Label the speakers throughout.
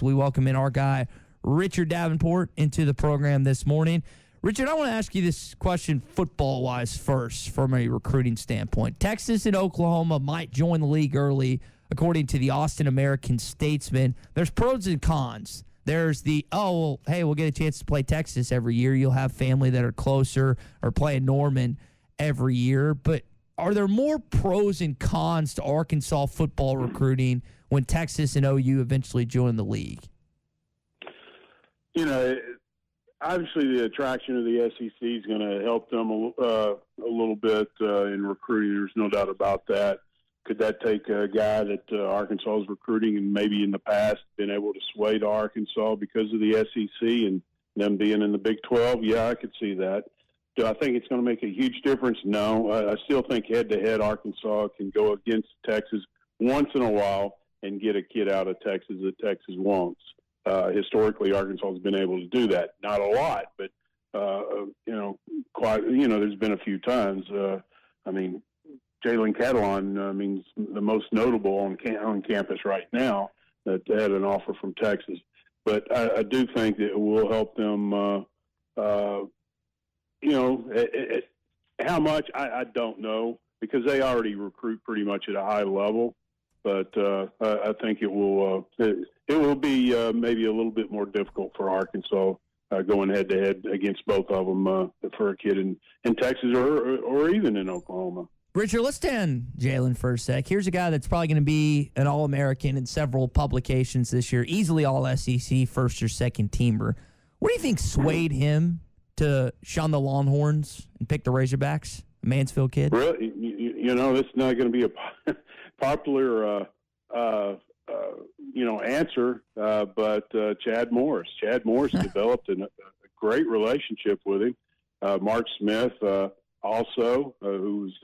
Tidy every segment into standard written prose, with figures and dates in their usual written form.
Speaker 1: We welcome in our guy, Richard Davenport, into the program this morning. Richard, I want to ask you this question football-wise first from a recruiting standpoint. Texas and Oklahoma might join the league early, according to the Austin American-Statesman. There's pros and cons. There's the, hey, we'll get a chance to play Texas every year. You'll have family that are closer or playing Norman every year. But are there more pros and cons to Arkansas football recruiting when Texas and OU eventually join the league?
Speaker 2: You know, obviously the attraction of the SEC is going to help them a little bit in recruiting. There's no doubt about that. Could that take a guy that Arkansas is recruiting and maybe in the past been able to sway to Arkansas because of the SEC and them being in the Big 12? Yeah, I could see that. Do I think it's going to make a huge difference? No. I still think head-to-head Arkansas can go against Texas once in a while and get a kid out of Texas that Texas wants. Historically, Arkansas has been able to do that. Not a lot, but, there's been a few times. Jalen Catalon, the most notable on campus right now that had an offer from Texas. But I do think that it will help them, how much, I don't know, because they already recruit pretty much at a high level. But I think it will be maybe a little bit more difficult for Arkansas going head-to-head against both of them for a kid in Texas or even in Oklahoma.
Speaker 1: Richard, let's stay on Jalen for a sec. Here's a guy that's probably going to be an All-American in several publications this year, easily All-SEC, first or second teamer. What do you think swayed him to shun the Longhorns and pick the Razorbacks? A Mansfield kid?
Speaker 2: Really? This is not going to be a popular answer, but Chad Morris. Chad Morris developed a great relationship with him. Mark Smith also, who's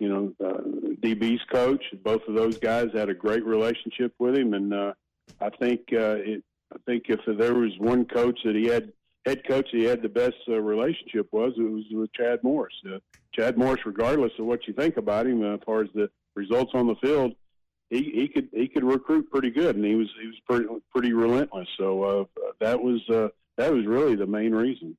Speaker 2: DB's coach. Both of those guys had a great relationship with him, and I think if there was one coach that he had, head coach he had the best relationship it was with Chad Morris. Chad Morris, regardless of what you think about him, as far as the results on the field, he could recruit pretty good, and he was pretty relentless. So that was really the main reason.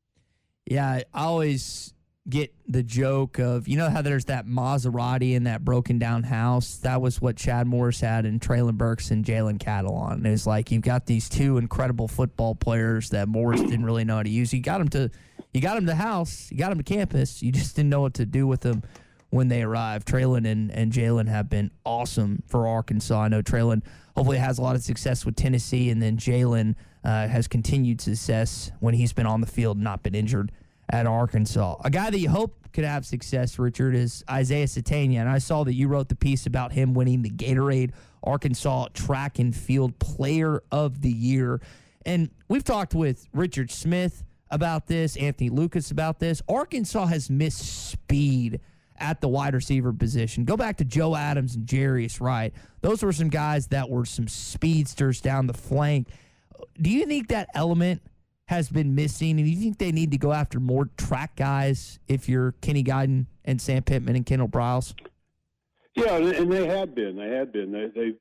Speaker 1: Yeah, I always get the joke of, how there's that Maserati in that broken down house. That was what Chad Morris had in Traylon Burks and Jalen Catalon. It's like you've got these two incredible football players that Morris didn't really know how to use. You got them to the house, you got them to campus. You just didn't know what to do with them when they arrived. Traylon and Jalen have been awesome for Arkansas. I know Traylon hopefully has a lot of success with Tennessee, and then Jalen has continued success when he's been on the field and not been injured at Arkansas. A guy that you hope could have success, Richard, is Isaiah Satania, and I saw that you wrote the piece about him winning the Gatorade Arkansas Track and Field Player of the Year. And we've talked with Richard Smith about this, Anthony Lucas about this. Arkansas has missed speed at the wide receiver position. Go back to Joe Adams and Jarius Wright. Those were some guys that were some speedsters down the flank. Do you think that element has been missing, and do you think they need to go after more track guys if you're Kenny Guyton and Sam Pittman and Kendall Briles?
Speaker 2: Yeah, and they have been. They've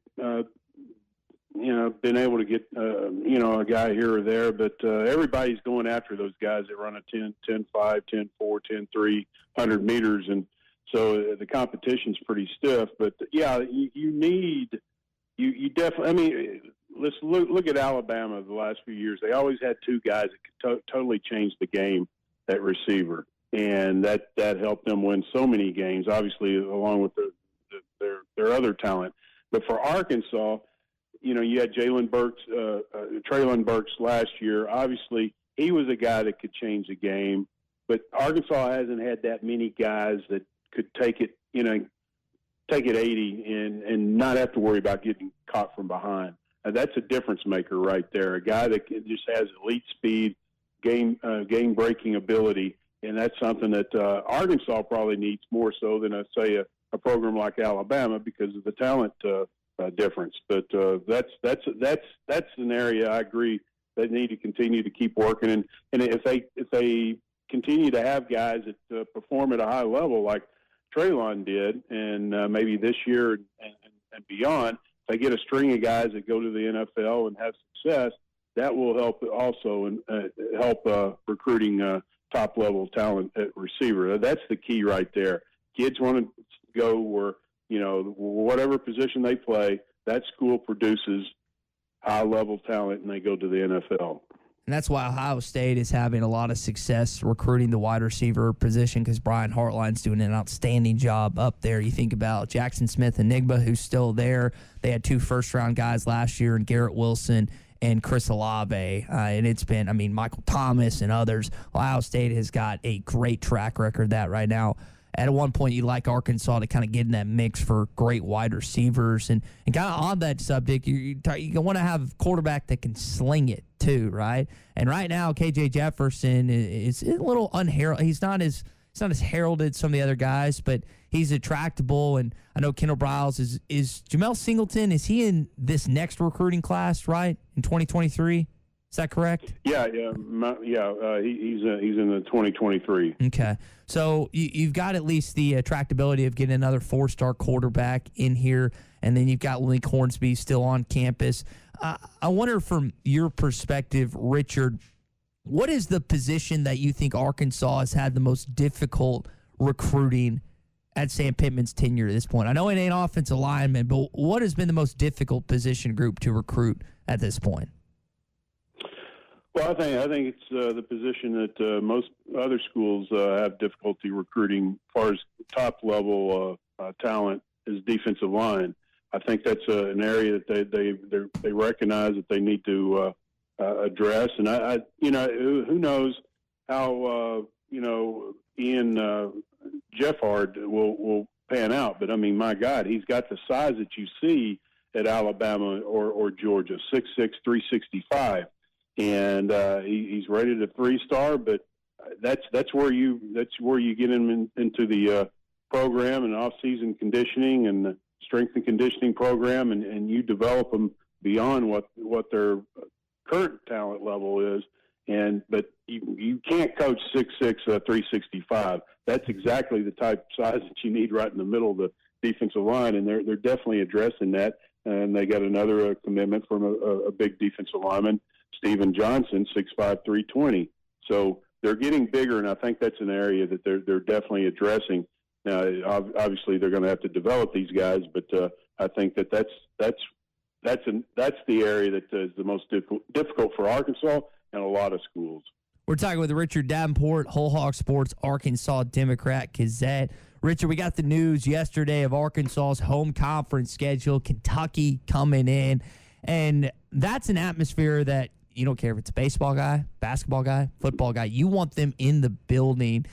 Speaker 2: been able to get, a guy here or there, but everybody's going after those guys that run a 10-5, 10-4, 10-3, 100 meters, and so the competition's pretty stiff. But, yeah, you definitely – let's look at Alabama the last few years. They always had two guys that could totally change the game at receiver, and that helped them win so many games, obviously, along with their other talent. But for Arkansas, you had Traylon Burks last year. Obviously, he was a guy that could change the game, but Arkansas hasn't had that many guys that could take it 80 and not have to worry about getting caught from behind. That's a difference maker right there. A guy that just has elite speed, game-breaking ability, and that's something that Arkansas probably needs more so than, a program like Alabama because of the talent difference. But that's an area I agree they need to continue to keep working. And if they continue to have guys that perform at a high level like Traylon did, and maybe this year and beyond, they get a string of guys that go to the NFL and have success, that will help also and help recruiting top-level talent at receiver. That's the key right there. Kids want to go where, whatever position they play, that school produces high-level talent, and they go to the NFL.
Speaker 1: And that's why Ohio State is having a lot of success recruiting the wide receiver position, because Brian Hartline's doing an outstanding job up there. You think about Jackson Smith Enigma, who's still there. They had 2 first-round guys last year, and Garrett Wilson and Chris Olave. And it's been, Michael Thomas and others. Ohio State has got a great track record that right now. At one point, you'd like Arkansas to kind of get in that mix for great wide receivers. And kind of on that subject, you want to have a quarterback that can sling it too, right? And right now, KJ Jefferson is a little unheralded. He's not as heralded as some of the other guys, but he's attractable. And I know Kendall Briles is Jamel Singleton. Is he in this next recruiting class, right, in 2023? Is that correct?
Speaker 2: Yeah. He's in the 2023.
Speaker 1: Okay, so you've got at least the attractability of getting another 4-star quarterback in here, and then you've got Link Hornsby still on campus. I wonder, from your perspective, Richard, what is the position that you think Arkansas has had the most difficult recruiting at Sam Pittman's tenure at this point? I know it ain't offensive lineman, but what has been the most difficult position group to recruit at this point?
Speaker 2: Well, I think it's the position that most other schools have difficulty recruiting as far as top-level talent is defensive line. I think that's an area that they recognize that they need to address. And who knows how Ian Jeffard will pan out. But my God, he's got the size that you see at Alabama or Georgia, 6'6", 365. And he's rated a 3-star, but that's where you get him into the program and off-season conditioning and the strength and conditioning program, and you develop them beyond what their current talent level is. But you can't coach 6'6", 365. That's exactly the type of size that you need right in the middle of the defensive line, and they're definitely addressing that. And they got another commitment from a big defensive lineman, Stephen Johnson, 6'5", 320. So they're getting bigger, and I think that's an area that they're definitely addressing. Now, obviously, they're going to have to develop these guys, but I think that's the area that is the most difficult for Arkansas and a lot of schools.
Speaker 1: We're talking with Richard Davenport, Whole Hog Sports, Arkansas Democrat-Gazette. Richard, we got the news yesterday of Arkansas's home conference schedule, Kentucky coming in, and that's an atmosphere that you don't care if it's a baseball guy, basketball guy, football guy. You want them in the building.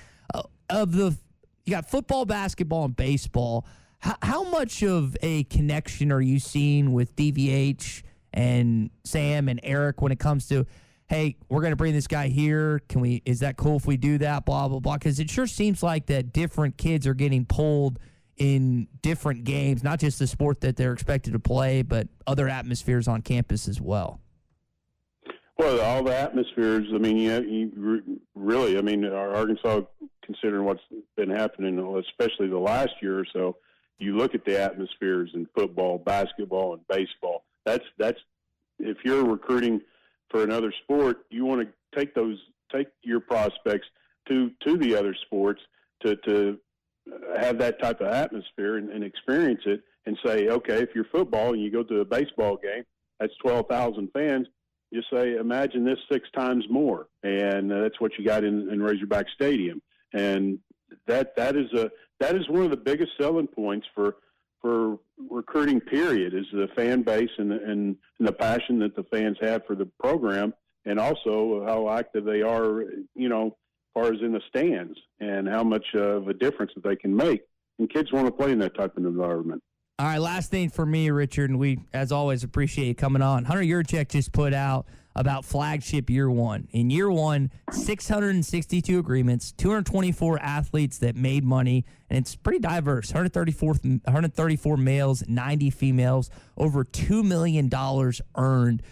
Speaker 1: You got football, basketball, and baseball. How much of a connection are you seeing with DVH and Sam and Eric when it comes to, hey, we're going to bring this guy here. Is that cool if we do that? Blah, blah, blah. Because it sure seems like that different kids are getting pulled in different games, not just the sport that they're expected to play, but other atmospheres on campus as well.
Speaker 2: Well, all the atmospheres, Arkansas, considering what's been happening, especially the last year or so, you look at the atmospheres in football, basketball, and baseball. That's if you're recruiting for another sport, you want to take your prospects to the other sports to have that type of atmosphere and experience it, and say, okay, if you're football and you go to a baseball game, that's 12,000 fans. Just say, imagine this 6 times more, and that's what you got in Razorback Stadium, and that is one of the biggest selling points for recruiting. Period, is the fan base and the passion that the fans have for the program, and also how active they are, as far as in the stands, and how much of a difference that they can make. And kids want to play in that type of environment.
Speaker 1: All right, last thing for me, Richard, and we, as always, appreciate you coming on. Hunter Yurchek just put out about flagship year one. In year one, 662 agreements, 224 athletes that made money, and it's pretty diverse. 134 males, 90 females, over $2 million earned.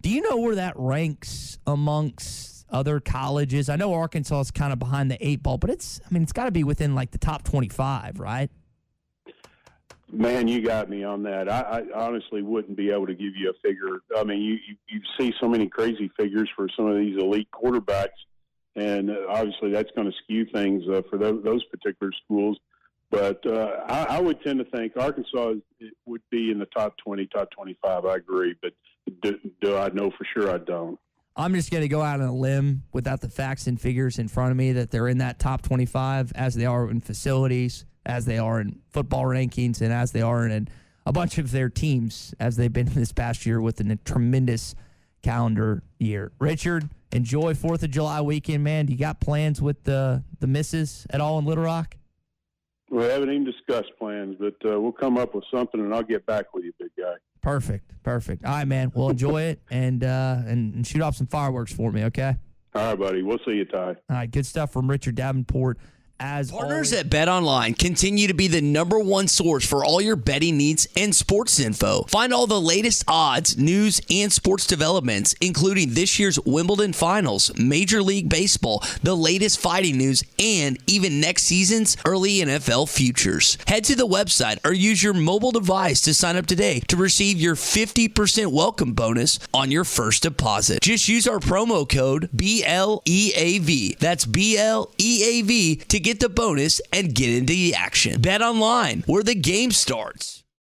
Speaker 1: Do you know where that ranks amongst other colleges? I know Arkansas is kind of behind the 8 ball, but it's got to be within like the top 25, right?
Speaker 2: Man, you got me on that. I honestly wouldn't be able to give you a figure. I mean, you see so many crazy figures for some of these elite quarterbacks, and obviously that's going to skew things for those particular schools. But I would tend to think Arkansas would be in the top 20, top 25. I agree, but do I know for sure? I don't.
Speaker 1: I'm just going to go out on a limb without the facts and figures in front of me that they're in that top 25 as they are in facilities, as they are in football rankings, and as they are in a bunch of their teams as they've been this past year with a tremendous calendar year. Richard, enjoy 4th of July weekend, man. Do you got plans with the missus at all in Little Rock?
Speaker 2: We haven't even discussed plans, but we'll come up with something, and I'll get back with you, big guy.
Speaker 1: Perfect. All right, man. We'll enjoy it and shoot off some fireworks for me, okay?
Speaker 2: All right, buddy. We'll see you, Ty.
Speaker 1: All right, good stuff from Richard Davenport.
Speaker 3: Partners at BetOnline continue to be the #1 source for all your betting needs and sports info. Find all the latest odds, news, and sports developments, including this year's Wimbledon Finals, Major League Baseball, the latest fighting news, and even next season's early NFL futures. Head to the website or use your mobile device to sign up today to receive your 50% welcome bonus on your first deposit. Just use our promo code BLEAV. That's BLEAV to get the bonus and get into the action. Bet online, where the game starts.